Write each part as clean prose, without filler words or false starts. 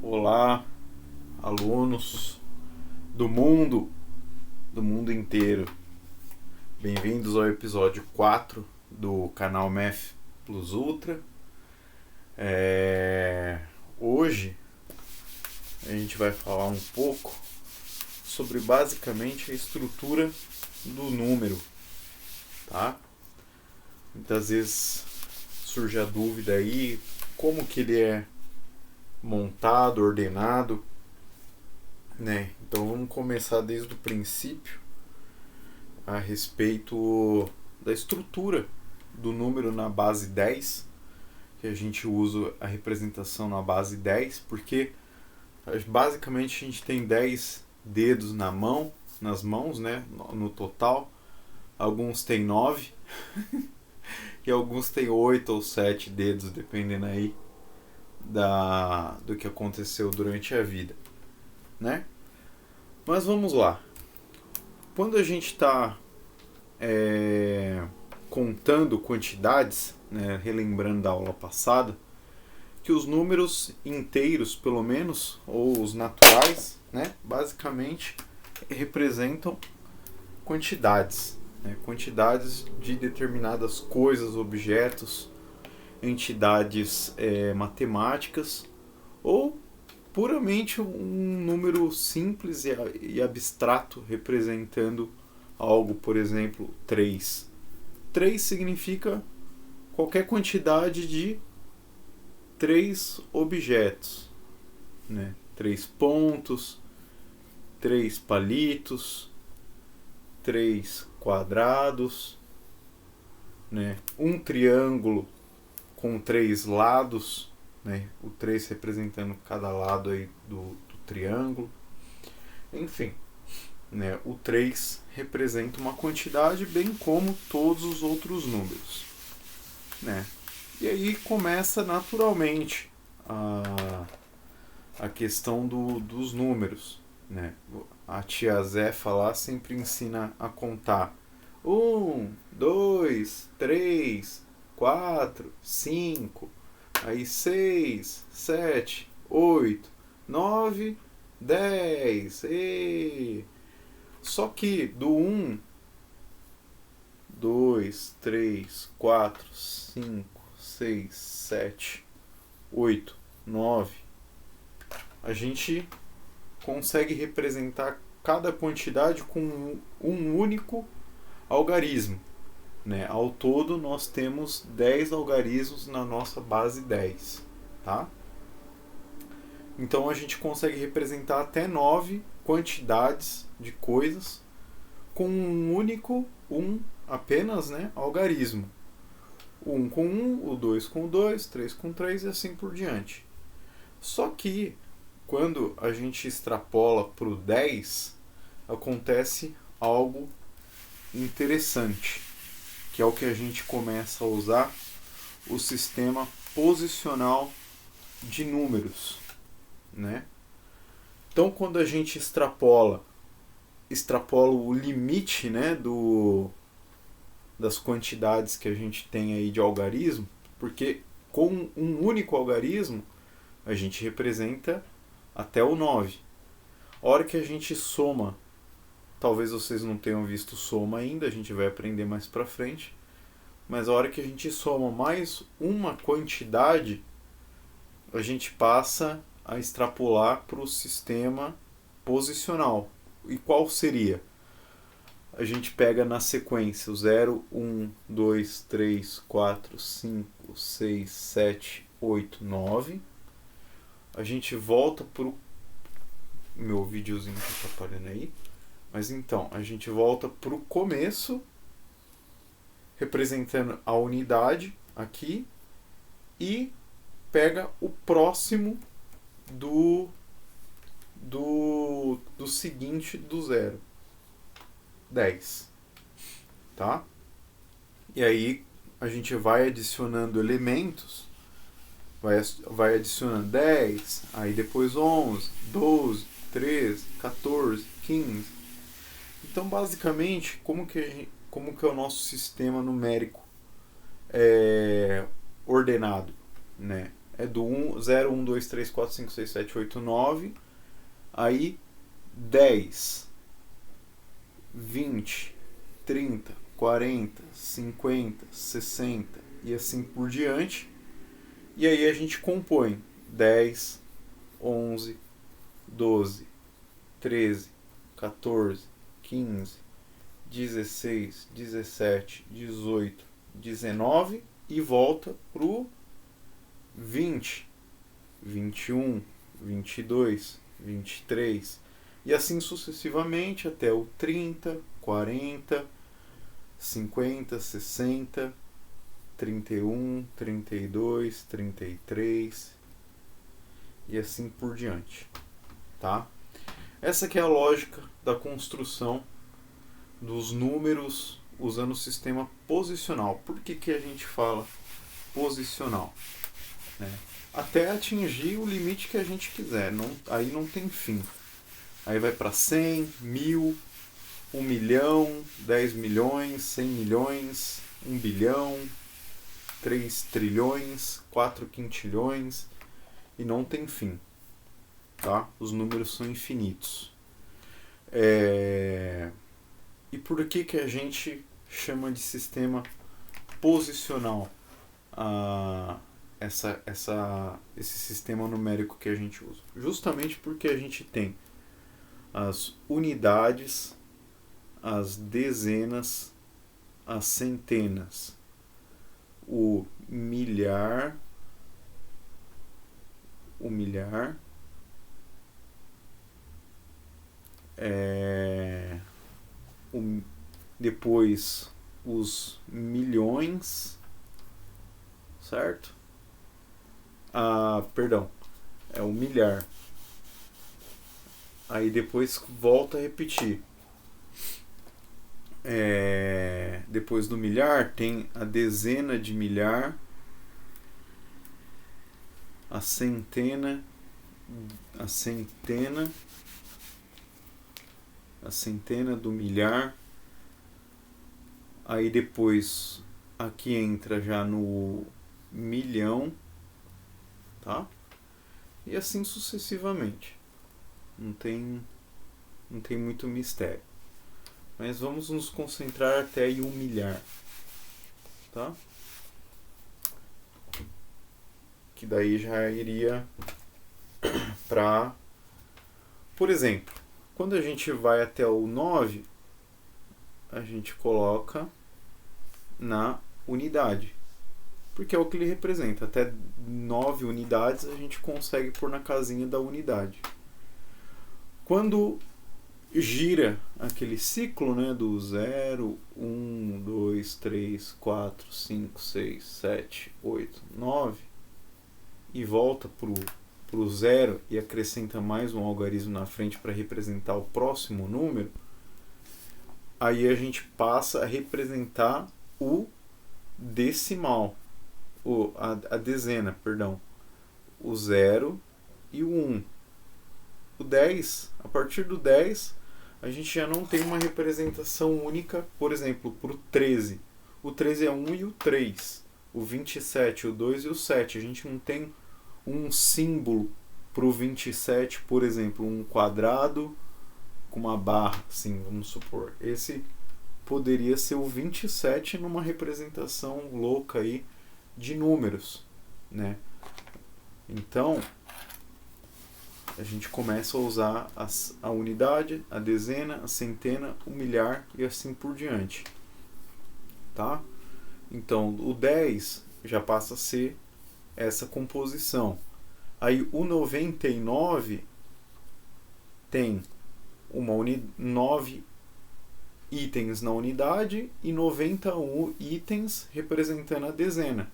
Olá, alunos do mundo inteiro. Bem-vindos ao episódio 4 do canal Math Plus Ultra. Hoje a gente vai falar um pouco sobre basicamente a estrutura do número, tá? Muitas vezes surge a dúvida aí como que ele é montado, ordenado, né? Então vamos começar desde o princípio a respeito da estrutura do número na base 10, que a gente usa a representação na base 10, porque basicamente a gente tem 10 dedos nas mãos, né? No total. Alguns têm 9 e alguns têm 8 ou 7 dedos, dependendo aí do que aconteceu durante a vida, né? Mas vamos lá. Quando a gente está contando quantidades, né, relembrando da aula passada, que os números inteiros, pelo menos, ou os naturais, né, basicamente representam quantidades, né, quantidades de determinadas coisas, objetos, entidades matemáticas, ou puramente um número simples e abstrato representando algo, por exemplo, 3. 3 significa qualquer quantidade de 3 objetos, né? 3 pontos, 3 palitos, 3 quadrados, né? Um triângulo com 3 lados, né? O 3 representando cada lado aí do triângulo. Enfim, né? O 3 representa uma quantidade, bem como todos os outros números, né? E aí começa naturalmente a questão dos números, né? A tia Zefa lá sempre ensina a contar 1, 2, 3, 4, 5, aí 6, 7, 8, 9, 10. Só que do 1, 2, 3, 4, 5, 6, 7, 8, 9, a gente consegue representar cada quantidade com um único algarismo, né? Ao todo nós temos 10 algarismos na nossa base 10, tá? Então a gente consegue representar até 9 quantidades de coisas com um único, apenas, né, algarismo. O 1 com 1, o 2 com 2, 3 com 3 e assim por diante. Só que quando a gente extrapola para o 10, acontece algo interessante, que é o que a gente começa a usar o sistema posicional de números, né? Então, quando a gente extrapola o limite, né, das quantidades que a gente tem aí de algarismo, porque com um único algarismo a gente representa até o 9. A hora que a gente soma, talvez vocês não tenham visto soma ainda, a gente vai aprender mais pra frente, mas a hora que a gente soma mais uma quantidade, a gente passa a extrapolar para o sistema posicional. E qual seria? A gente pega na sequência o 0, 1, 2, 3, 4, 5, 6, 7, 8, 9. A gente volta pro meu videozinho que tá aparecendo aí. Mas então, a gente volta pro começo, representando a unidade aqui, e pega o próximo do seguinte do 0. 10. Tá? E aí a gente vai adicionando elementos, vai adicionando 10, aí depois 11, 12, 13, 14, 15. Então, basicamente, como que é o nosso sistema numérico ordenado, né? é do 0, 1, 2, 3, 4, 5, 6, 7, 8, 9. Aí 10, 20, 30, 40, 50, 60 e assim por diante. E aí a gente compõe 10, 11, 12, 13, 14, 15, 16, 17, 18, 19 e volta pro 20, 21, 22, 23 e assim sucessivamente até o 30, 40, 50, 60, 31, 32, 33 e assim por diante, tá? Essa que é a lógica da construção dos números usando o sistema posicional. Por que a gente fala posicional? Né? Até atingir o limite que a gente quiser, aí não tem fim. Aí vai para 100, 1000, 1 milhão, 10 milhões, 100 milhões, 1 bilhão, 3 trilhões, 4 quintilhões e não tem fim. Tá? Os números são infinitos. E por que a gente chama de sistema posicional esse sistema numérico que a gente usa? Justamente porque a gente tem as unidades, as dezenas, as centenas, o milhar, depois os milhões, certo? Perdão, é o milhar. Aí depois volta a repetir. Depois do milhar tem a dezena de milhar, a centena do milhar. Aí depois aqui entra já no milhão, tá? E assim sucessivamente. Não tem muito mistério. Mas vamos nos concentrar até em 1 milhar, tá? Que daí já iria para, por exemplo, quando a gente vai até o 9, a gente coloca na unidade, porque é o que ele representa. Até 9 unidades a gente consegue pôr na casinha da unidade. Quando gira aquele ciclo, né, do 0, 1, 2, 3, 4, 5, 6, 7, 8, 9 e volta pro 0 e acrescenta mais um algarismo na frente para representar o próximo número, aí a gente passa a representar o decimal, a dezena, perdão, o 0 e o 1. O 10, a partir do 10, a gente já não tem uma representação única, por exemplo, para o 13. O 13 é 1 e o 3. O 27, o 2 e o 7. A gente não tem um símbolo para o 27, por exemplo, um quadrado com uma barra, assim, vamos supor. Esse poderia ser o 27 numa representação louca aí de números, né? Então, a gente começa a usar a unidade, a dezena, a centena, o milhar e assim por diante, tá? Então, o 10 já passa a ser essa composição. Aí o 99 tem 9 itens na unidade e 91 itens representando a dezena.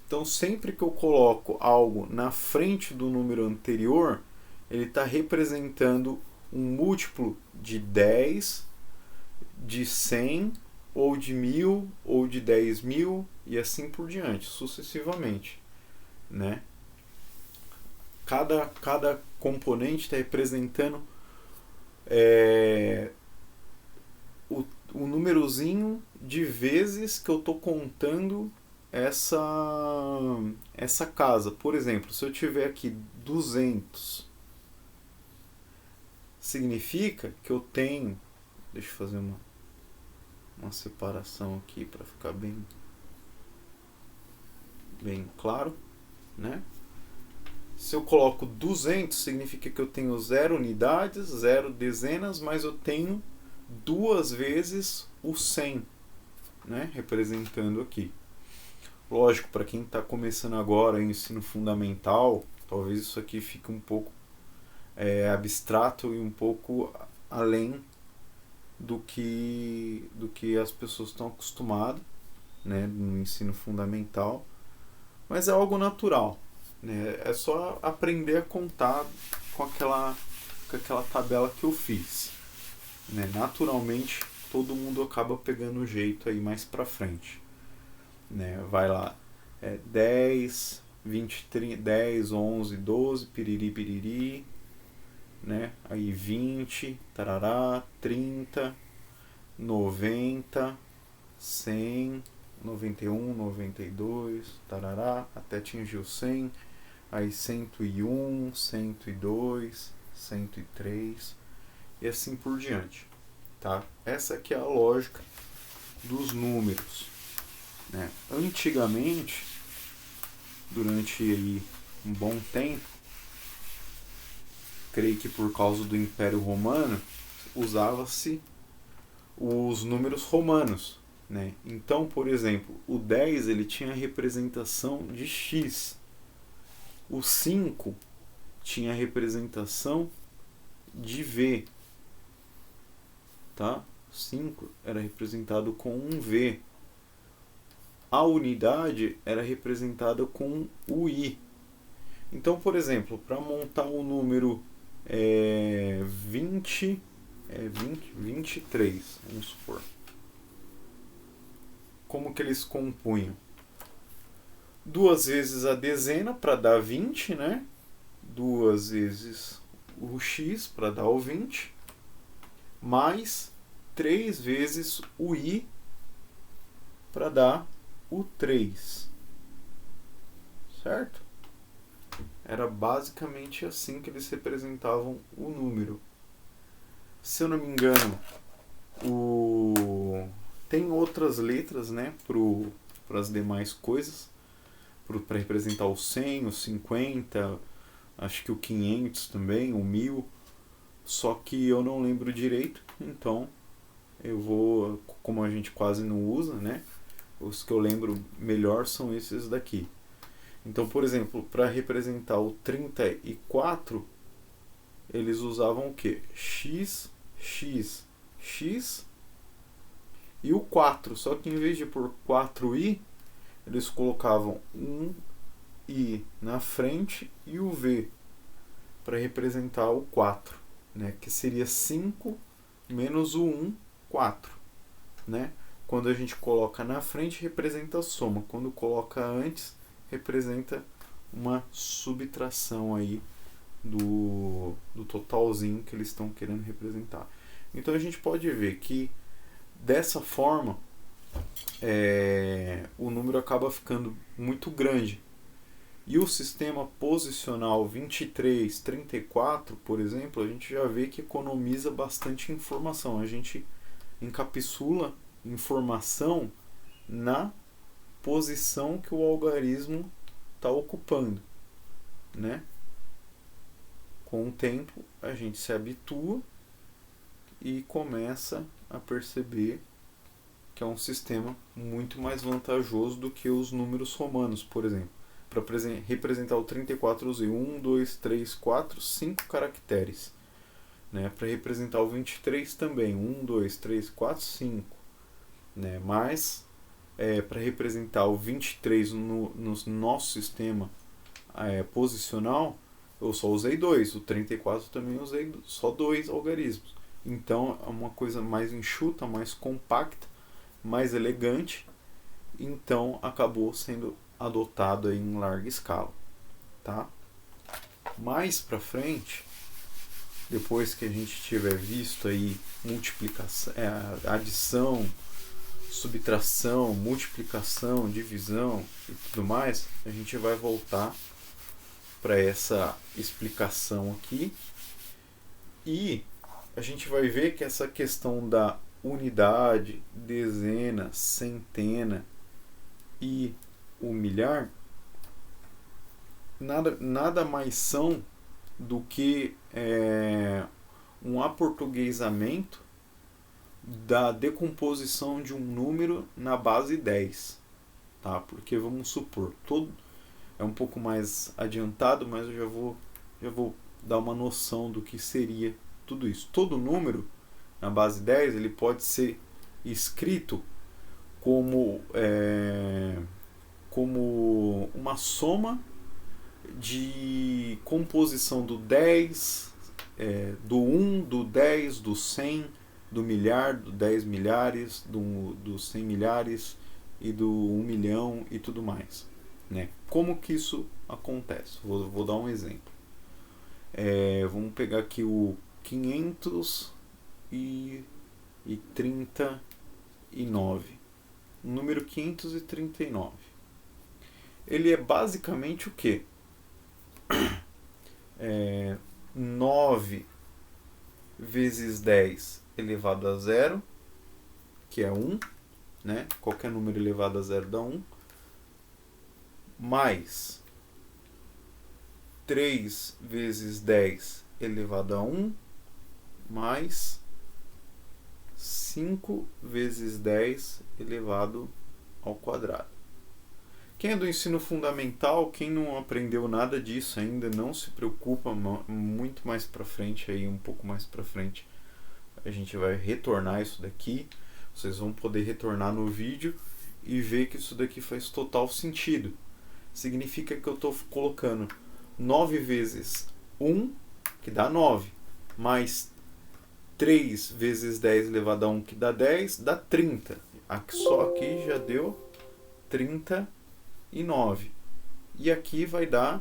Então, sempre que eu coloco algo na frente do número anterior, ele está representando um múltiplo de 10, de 100, ou de 1000, ou de 10.000, e assim por diante, sucessivamente, né? Cada componente está representando o númerozinho de vezes que eu estou contando essa casa. Por exemplo, se eu tiver aqui 200, significa que eu tenho... Deixa eu fazer uma separação aqui para ficar bem claro, né? Se eu coloco 200, significa que eu tenho 0 unidades, 0 dezenas, mas eu tenho 2 vezes o 100, né? Representando aqui. Lógico, para quem está começando agora em ensino fundamental, talvez isso aqui fique um pouco abstrato e um pouco além do que as pessoas estão acostumadas, né, no ensino fundamental, mas é algo natural, né? É só aprender a contar com aquela tabela que eu fiz, né? Naturalmente todo mundo acaba pegando o jeito aí mais pra frente, né? Vai lá, 10, 20, 30, 10, 11, 12, piriri, piriri, né? Aí 20, tarará, 30, 90, 100, 91, 92, tarará, até atingir o 100, aí 101, 102, 103 e assim por diante, tá? Essa aqui é a lógica dos números, né? Antigamente, durante aí um bom tempo, creio que por causa do Império Romano, usava-se os números romanos, né? Então, por exemplo, o 10 ele tinha a representação de x, o 5 tinha a representação de v, tá? 5 era representado com um v, a unidade era representada com o i. Então, por exemplo, para montar o número 23, vamos supor. Como que eles compunham? 2 vezes a dezena para dar 20, né? 2 vezes o x para dar o 20, mais 3 vezes o i para dar o 3. Certo? Era basicamente assim que eles representavam o número. Se eu não me engano, tem outras letras, né, para as demais coisas, para representar o 100, o 50, acho que o 500 também, o 1000, só que eu não lembro direito, então eu vou, como a gente quase não usa, né, os que eu lembro melhor são esses daqui. Então, por exemplo, para representar o 34, eles usavam o que? X, X, X e o 4. Só que em vez de por 4i, eles colocavam um i na frente e o v para representar o 4, né? Que seria 5 menos o 1, 4. Né? Quando a gente coloca na frente, representa a soma. Quando coloca antes, representa uma subtração aí do totalzinho que eles estão querendo representar. Então a gente pode ver que dessa forma o número acaba ficando muito grande. E o sistema posicional 23, 34, por exemplo, a gente já vê que economiza bastante informação. A gente encapsula informação na posição que o algarismo está ocupando, né? Com o tempo a gente se habitua e começa a perceber que é um sistema muito mais vantajoso do que os números romanos, por exemplo. Para representar o 34 eu usei 1, 2, 3, 4, 5 caracteres, né? Para representar o 23 também, 1, 2, 3, 4, 5, né? Mas para representar o 23 no nosso sistema posicional, eu só usei 2. O 34 também usei só 2 algarismos. Então é uma coisa mais enxuta, mais compacta, mais elegante. Então acabou sendo adotado aí em larga escala. Tá? Mais para frente, depois que a gente tiver visto aí multiplicação, adição, subtração, multiplicação, divisão e tudo mais, a gente vai voltar para essa explicação aqui e a gente vai ver que essa questão da unidade, dezena, centena e o milhar nada mais são do que um aportuguesamento da decomposição de um número na base 10, tá? Porque vamos supor, é um pouco mais adiantado, mas eu já vou dar uma noção do que seria tudo isso. Todo número na base 10 ele pode ser escrito como uma soma de composição do 10, do 1, do 10, do 100, do milhar, do 10 milhares, do 100 milhares e do 1 milhão e tudo mais, né? Como que isso acontece? Vou dar um exemplo. Vamos pegar aqui o 539. O número 539. Ele é basicamente o quê? 9 vezes 10 elevado a 0, que é 1, né? Qualquer número elevado a 0 dá 1, mais 3 vezes 10 elevado a 1, mais 5 vezes 10 elevado ao quadrado. Quem é do ensino fundamental, quem não aprendeu nada disso ainda, não se preocupa, muito mais para frente, aí, um pouco mais para frente, a gente vai retornar isso daqui. Vocês vão poder retornar no vídeo e ver que isso daqui faz total sentido. Significa que eu estou colocando 9 vezes 1, que dá 9, mais 3 vezes 10 elevado a 1, que dá 10, dá 30. Só aqui já deu 39. E aqui vai dar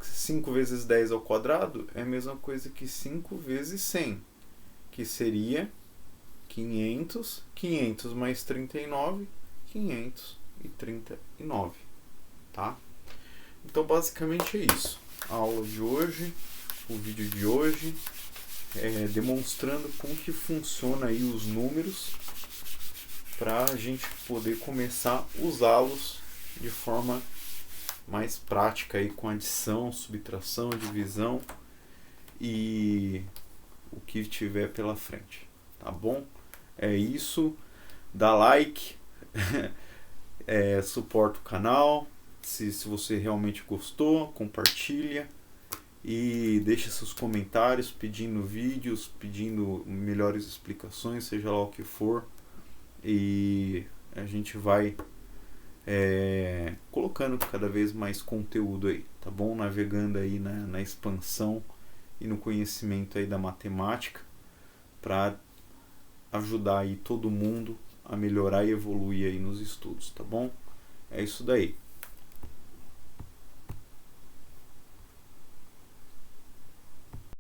5 vezes 10 ao quadrado, é a mesma coisa que 5 vezes 100, que seria 500. 500 mais 39, 539. Tá? Então basicamente é isso. A aula de hoje, o vídeo de hoje, demonstrando como que funciona aí os números para a gente poder começar a usá-los de forma mais prática aí, com adição, subtração, divisão e o que tiver pela frente, tá bom? É isso, dá like, suporta o canal, se você realmente gostou, compartilha e deixa seus comentários pedindo vídeos, pedindo melhores explicações, seja lá o que for, e a gente vai colocando cada vez mais conteúdo aí, tá bom? Navegando aí na expansão e no conhecimento aí da matemática para ajudar aí todo mundo a melhorar e evoluir aí nos estudos, tá bom? É isso daí.